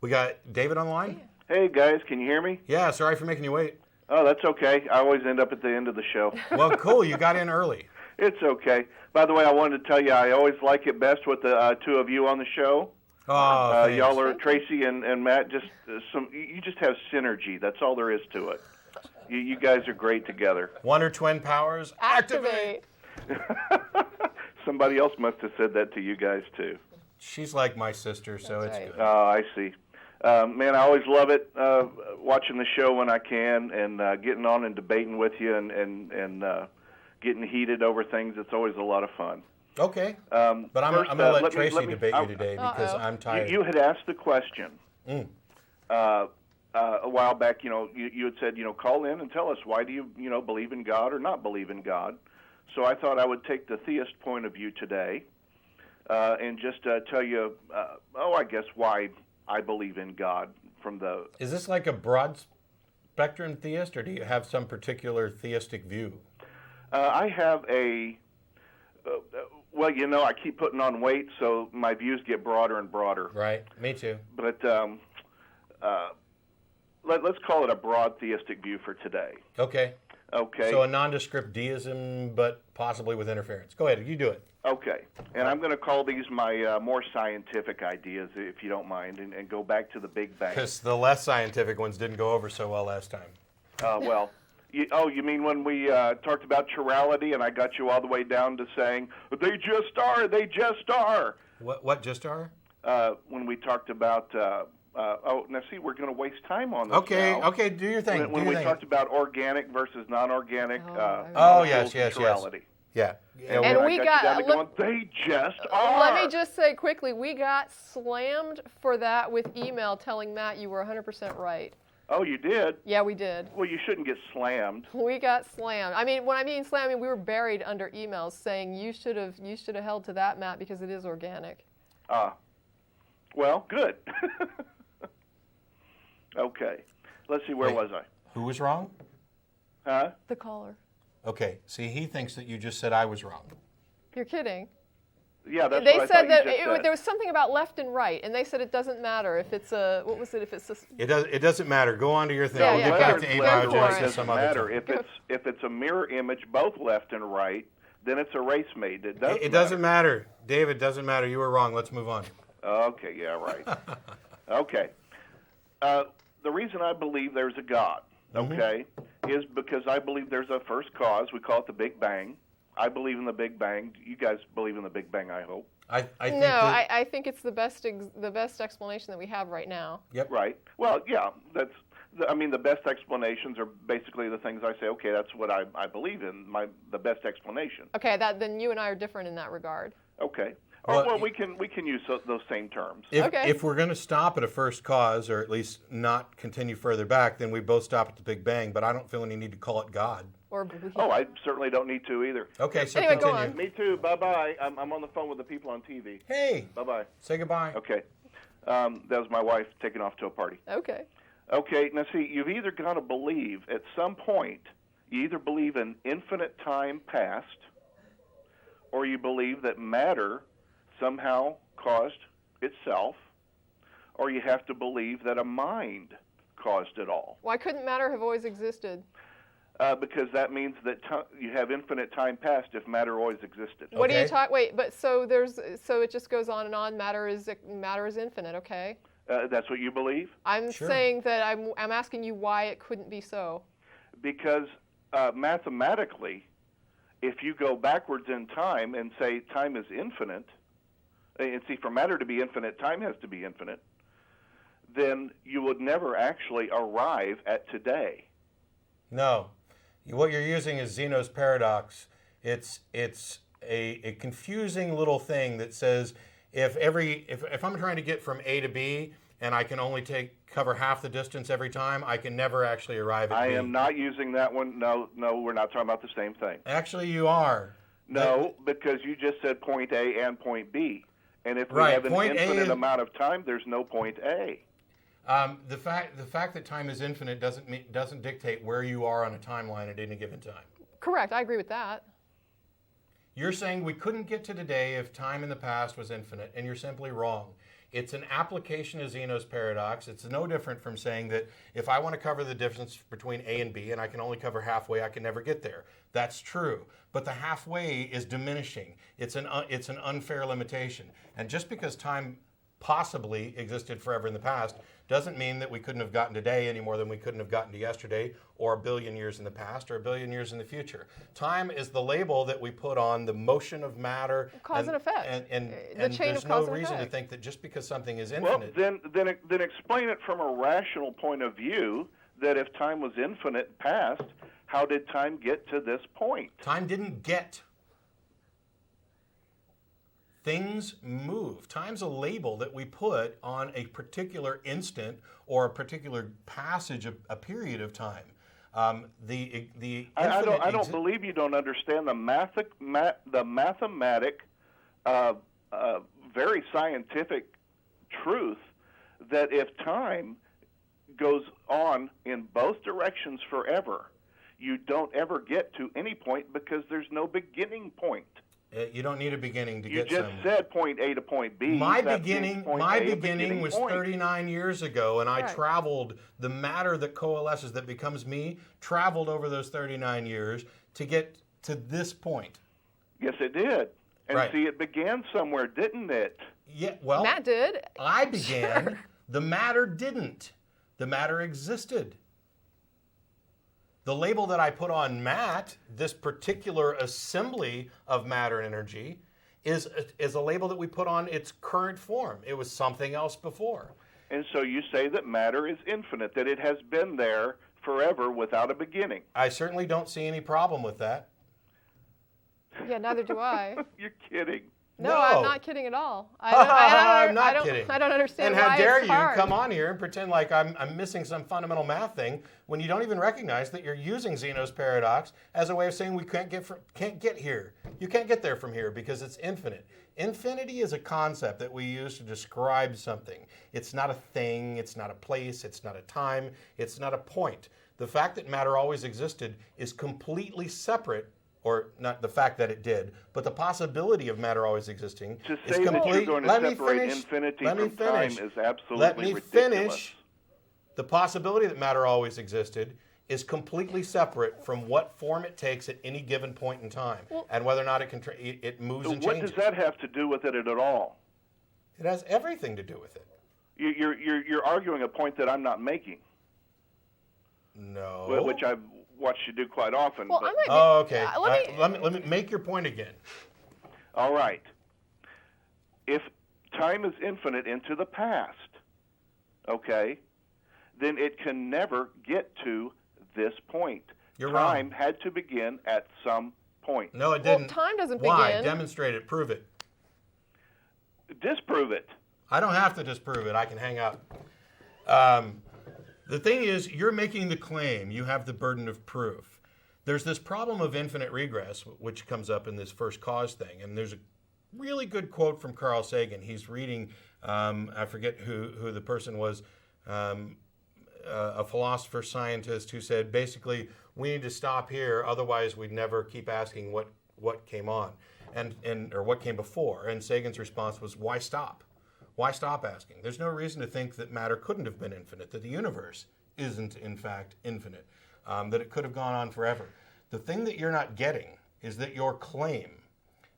We got David on the line? Hey, guys, can you hear me? Yeah, sorry for making you wait. Oh, that's okay. I always end up at the end of the show. Well, cool. You got in early. It's okay. By the way, I wanted to tell you I always like it best with the two of you on the show. Oh, y'all are, Tracie and Matt, you just have synergy. That's all there is to it. You guys are great together. Wonder Twin powers, activate! Somebody else must have said that to you guys, too. She's like my sister, so That's it's right. good. Oh, I see. Man, I always love it, watching the show when I can and getting on and debating with you and getting heated over things. It's always a lot of fun. Okay. But I'm going to let Tracie debate you today because I'm tired. You had asked the question a while back. You had said, call in and tell us why do you believe in God or not believe in God. So I thought I would take the theist point of view today and just tell you, I guess why I believe in God from the... Is this like a broad spectrum theist, or do you have some particular theistic view? I have a... well, I keep putting on weight, so my views get broader and broader. Right, me too. But let's call it a broad theistic view for today. Okay. Okay. So a nondescript deism, but possibly with interference. Go ahead, you do it. Okay. And I'm going to call these my more scientific ideas, if you don't mind, and go back to the Big Bang. Because the less scientific ones didn't go over so well last time. Well... you mean when we talked about chirality and I got you all the way down to saying, they just are. What just are? When we talked about, now see, we're going to waste time on this now. Okay, do your thing. When we talked about organic versus non-organic yes. chirality. Yeah. And we got they just are. Let me just say quickly, we got slammed for that with email telling Matt you were 100% right. Oh, you did? Yeah, we did. Well, you shouldn't get slammed. We got slammed. I mean, when I mean slammed, we were buried under emails saying you should have held to that, Matt, because it is organic. Well, good. Okay. Let's see, where was I? Who was wrong? Huh? The caller. Okay. See, he thinks that you just said I was wrong. You're kidding. Yeah, that's they what said I thought you just said. There was something about left and right, and they said it doesn't matter if it's a what was it? If it's a it doesn't matter. Go on to your thing. Yeah, We'll get back to abiogenesis some other matter. time. If it's a mirror image, both left and right, then it's a race mate. It doesn't matter, David. Doesn't matter. You were wrong. Let's move on. Okay. Yeah. Right. Okay. The reason I believe there's a God, okay, is because I believe there's a first cause. We call it the Big Bang. I believe in the Big Bang. You guys believe in the Big Bang, I hope. I think it's the best explanation that we have right now. Yep. Right. Well, yeah. The best explanations are basically the things I say. Okay, that's what I believe in. The best explanation. Okay. Then you and I are different in that regard. Okay. Well, we can use those same terms. If we're going to stop at a first cause, or at least not continue further back, then we both stop at the Big Bang. But I don't feel any need to call it God. Or believe. Oh, I certainly don't need to either. Okay, so anyway, continue. Go on. Me too. Bye-bye. I'm on the phone with the people on TV. Hey. Bye-bye. Say goodbye. Okay. That was my wife taking off to a party. Okay. Okay, now see, you've either got to believe at some point, you either believe in infinite time past, or you believe that matter somehow caused itself, or you have to believe that a mind caused it all. Why couldn't matter have always existed? Because that means that you have infinite time past if matter always existed. What are you talking? Wait, but so it just goes on and on. Matter is infinite. Okay. That's what you believe? I'm saying that I'm asking you why it couldn't be so. Because mathematically, if you go backwards in time and say time is infinite, and see, for matter to be infinite, time has to be infinite, then you would never actually arrive at today. No. What you're using is Zeno's paradox. It's a confusing little thing that says if I'm trying to get from A to B and I can only cover half the distance every time, I can never actually arrive at B. I am not using that one. No, we're not talking about the same thing. Actually, you are. No, because you just said point A and point B. And if we have an infinite amount of time, there's no point A. The fact that time is infinite doesn't dictate where you are on a timeline at any given time. Correct. I agree with that. You're saying we couldn't get to today if time in the past was infinite, and you're simply wrong. It's an application of Zeno's paradox. It's no different from saying that if I want to cover the difference between A and B and I can only cover halfway, I can never get there. That's true. But the halfway is diminishing. It's an unfair limitation. And just because time possibly existed forever in the past doesn't mean that we couldn't have gotten today any more than we couldn't have gotten to yesterday, or a billion years in the past, or a billion years in the future. Time is the label that we put on the motion of matter. Cause and effect. And chain there's of no cause and reason to effect. think that just because something is Well, infinite. then explain it from a rational point of view, that if time was infinite past, how did time get to this point? Time didn't get. Things move. Time's a label that we put on a particular instant or a particular passage of a period of time. I don't believe you don't understand the mathematic, very scientific truth that if time goes on in both directions forever, you don't ever get to any point because there's no beginning point. You don't need a beginning to You get just somewhere. said point A to point B. My That beginning means point A to beginning was point. 39 years ago, and I Right. traveled, the matter that coalesces, that becomes me, traveled over those 39 years to get to this point. Yes, it did. And Right. see, it began somewhere, didn't it? Yeah, well, Matt did. I began. The matter didn't. The matter existed. The label that I put on Matt, this particular assembly of matter and energy, is a label that we put on its current form. It was something else before. And so you say that matter is infinite, that it has been there forever without a beginning. I certainly don't see any problem with that. Yeah, neither do I. You're kidding. No, No. I'm not kidding at all. I'm not kidding. I don't understand And why how dare it's you hard. come on here and pretend like I'm missing some fundamental math thing when you don't even recognize that you're using Zeno's paradox as a way of saying we can't get here. You can't get there from here because it's infinite. Infinity is a concept that we use to describe something. It's not a thing, it's not a place, it's not a time, it's not a point. The fact that matter always existed is completely separate, or not the fact that it did, but the possibility of matter always existing To is say that complete. you're going to Let me separate finish. infinity Let me from time finish. is absolutely Let me ridiculous. finish. The possibility that matter always existed is completely separate from what form it takes at any given point in time, and whether or not it moves So and what changes. does that have to do with it at all? It has everything to do with it. You're arguing a point that I'm not making, No. which I've watched you do quite often. Well, but- I might be, Oh, okay. let me Let me make your point again. All right. If time is infinite into the past, okay, then it can never get to this point. You're time wrong. had to begin at some point. No, it Well, didn't. time doesn't Why? begin. Demonstrate it. Prove it. Disprove it. I don't have to disprove it. I can hang up. The thing is, you're making the claim. You have the burden of proof. There's this problem of infinite regress, which comes up in this first cause thing. And there's a really good quote from Carl Sagan. He's reading, I forget who the person was, a philosopher scientist who said, basically, we need to stop here, otherwise we'd never keep asking what came on, or what came before. And Sagan's response was, why stop? Why stop asking? There's no reason to think that matter couldn't have been infinite, that the universe isn't, in fact, infinite, that it could have gone on forever. The thing that you're not getting is that your claim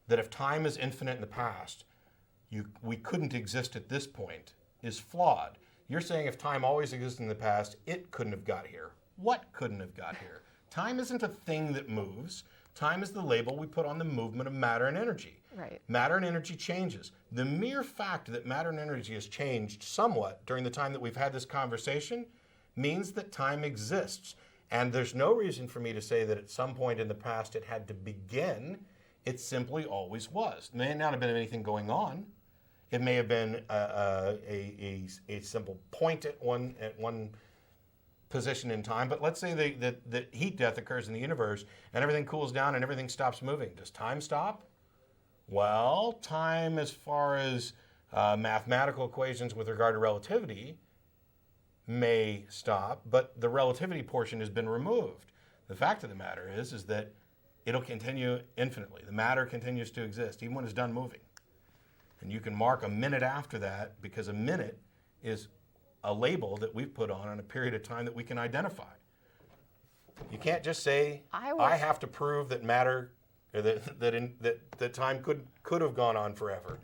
that if time is infinite in the past, we couldn't exist at this point is flawed. You're saying if time always existed in the past, it couldn't have got here. What couldn't have got here? Time isn't a thing that moves. Time is the label we put on the movement of matter and energy. Right. Matter and energy changes. The mere fact that matter and energy has changed somewhat during the time that we've had this conversation means that time exists. And there's no reason for me to say that at some point in the past it had to begin. It simply always was. It may not have been anything going on. It may have been a simple point at one position in time. But let's say that heat death occurs in the universe and everything cools down and everything stops moving. Does time stop? Well, time, as far as mathematical equations with regard to relativity, may stop, but the relativity portion has been removed. The fact of the matter is that it'll continue infinitely. The matter continues to exist, even when it's done moving. And you can mark a minute after that, because a minute is a label that we've put on a period of time that we can identify. You can't just say, I have to prove that matter, or that time could have gone on forever.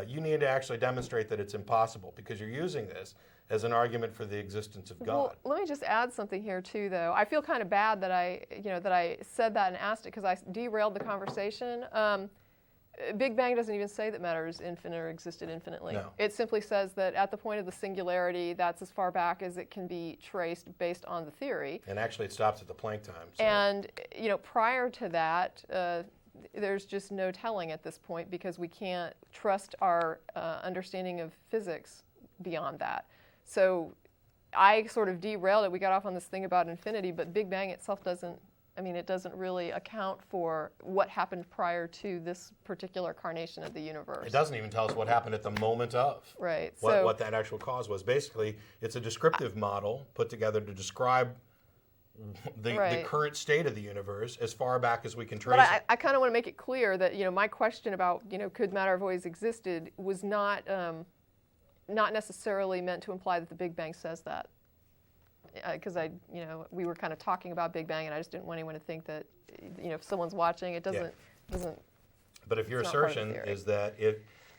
You need to actually demonstrate that it's impossible, because you're using this as an argument for the existence of God. Well, let me just add something here too, though. I feel kind of bad that I said that and asked it, because I derailed the conversation. Big Bang doesn't even say that matter is infinite or existed infinitely. No. It simply says that at the point of the singularity, that's as far back as it can be traced based on the theory. And actually, it stops at the Planck time. So. And prior to that, there's just no telling at this point, because we can't trust our understanding of physics beyond that. So I sort of derailed it. We got off on this thing about infinity, but Big Bang itself doesn't really account for what happened prior to this particular carnation of the universe. It doesn't even tell us what happened at the moment of. Right. What that actual cause was. Basically, it's a descriptive model put together to describe the current state of the universe as far back as we can trace it. But I kind of want to make it clear that my question about could matter have always existed was not necessarily meant to imply that the Big Bang says that. Because we were kind of talking about Big Bang, and I just didn't want anyone to think that, if someone's watching, it doesn't. But if your assertion is that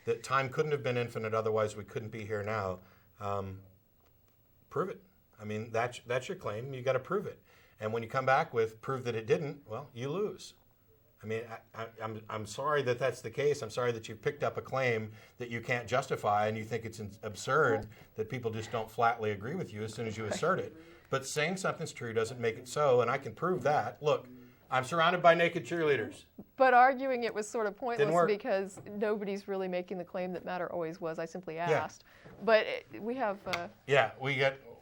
that time couldn't have been infinite, otherwise we couldn't be here now, prove it. I mean, that's your claim. You got to prove it. And when you come back with prove that it didn't, well, you lose. I mean, I'm sorry that that's the case. I'm sorry that you've picked up a claim that you can't justify, and you think it's absurd that people just don't flatly agree with you as soon as you assert it. But saying something's true doesn't make it so, and I can prove that. Look, I'm surrounded by naked cheerleaders. But arguing it was sort of pointless, because nobody's really making the claim that matter always was. I simply asked. Yeah. But we have...